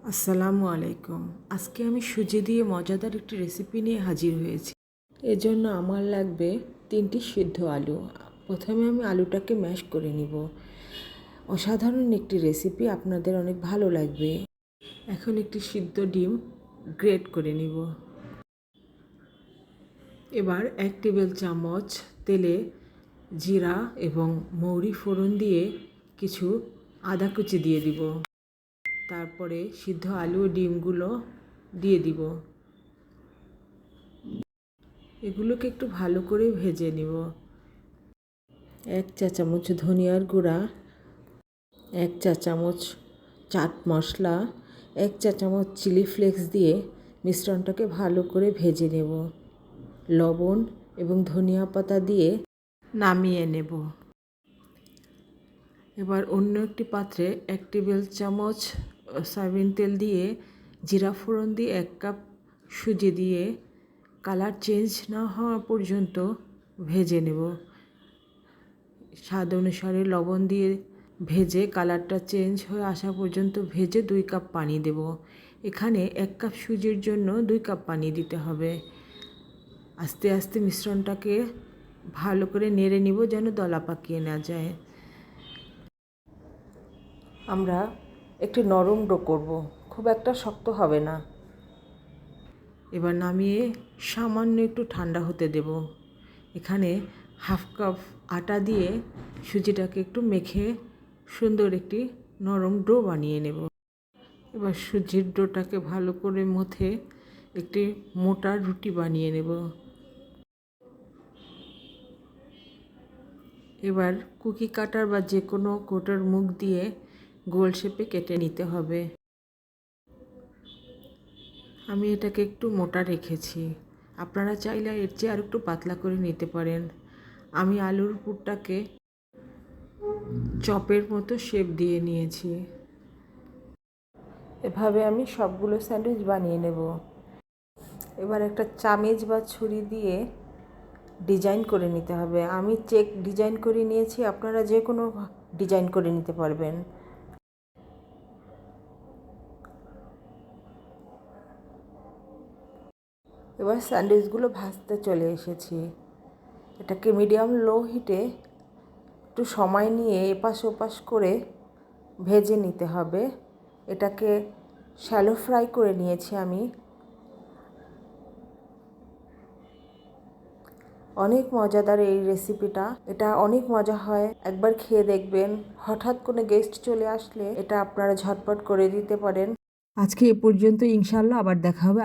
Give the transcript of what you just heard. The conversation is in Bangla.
আসসালামু আলাইকুম। আজকে আমি সুজি দিয়ে মজাদার একটি রেসিপি নিয়ে হাজির হয়েছি। এজন্য আমার লাগবে 3টি সিদ্ধ আলু। প্রথমে আমি আলুটাকে ম্যাশ করে নিব। অসাধারণ একটি রেসিপি, আপনাদের অনেক ভালো লাগবে। এখন একটি সিদ্ধ ডিম গ্রেট করে নিব। এবার 1 টেবিল চামচ তেলে জিরা এবং মৌরি ফোড়ন দিয়ে কিছু আদা কুচি দিয়ে দিব। তারপরে সিদ্ধ আলু ও ডিমগুলো দিয়ে দিব। এগুলোকে একটু ভালো করে ভেজে নিব। 1 চা চামচ ধনিয়ার গুঁড়া, 1 চা চামচ চাট মশলা, 1 চা চামচ চিলি ফ্লেক্স দিয়ে মিশ্রণটাকে ভালো করে ভেজে নেব। লবণ এবং ধনিয়া পাতা দিয়ে নামিয়ে নেব। এবার অন্য একটি পাত্রে 1 টেবিল চামচ সয়াবিন তেল দিয়ে জিরা ফোড়ন দিয়ে 1 কাপ সুজি দিয়ে কালার চেঞ্জ না হওয়া পর্যন্ত ভেজে নেব। স্বাদ অনুসারে লবণ দিয়ে ভেজে কালারটা চেঞ্জ হয়ে আসা পর্যন্ত ভেজে 2 কাপ পানি দেব। এখানে 1 কাপ সুজির জন্য 2 কাপ পানি দিতে হবে। আস্তে আস্তে মিশ্রণটাকে ভালো করে নেড়ে নিব যেন দলা পাকিয়ে না যায়। আমরা একটি নরম ডো করব, খুব একটা শক্ত হবে না। এবার নামিয়ে সামান্য একটু ঠান্ডা হতে দেব। এখানে হাফ কাপ আটা দিয়ে সুজিটাকে একটু মেখে সুন্দর একটি নরম ডো বানিয়ে নেব। এবার সুজির ডোটাকে ভালো করে মথে একটি মোটা রুটি বানিয়ে নেব। এবার কুকি কাটার বা যে কোনো কোটার মুখ দিয়ে গোল শেপে কেটে নিতে হবে। আমি এটাকে একটু মোটা রেখেছি, আপনারা চাইলে এর চেয়ে আর একটু পাতলা করে নিতে পারেন। আমি আলুর পুরটাকে চপের মতো শেপ দিয়ে নিয়েছি। এভাবে আমি সবগুলো স্যান্ডউইচ বানিয়ে নেব। এবার একটা চামিচ বা ছুরি দিয়ে ডিজাইন করে নিতে হবে। আমি চেক ডিজাইন করে নিয়েছি, আপনারা যে কোনো ডিজাইন করে নিতে পারবেন। এবার স্যান্ডউইচগুলো ভাজতে চলে এসেছি। এটাকে মিডিয়াম লো হিটে একটু সময় নিয়ে এপাশ ওপাশ করে ভেজে নিতে হবে। এটাকে শ্যালো ফ্রাই করে নিয়েছি আমি। অনেক মজাদার এই রেসিপিটা, এটা অনেক মজা হয়, একবার খেয়ে দেখবেন। হঠাৎ কোনো গেস্ট চলে আসলে এটা আপনারা ঝটপট করে দিতে পারেন। আজকে এ পর্যন্ত, ইনশাআল্লাহ আবার দেখা হবে।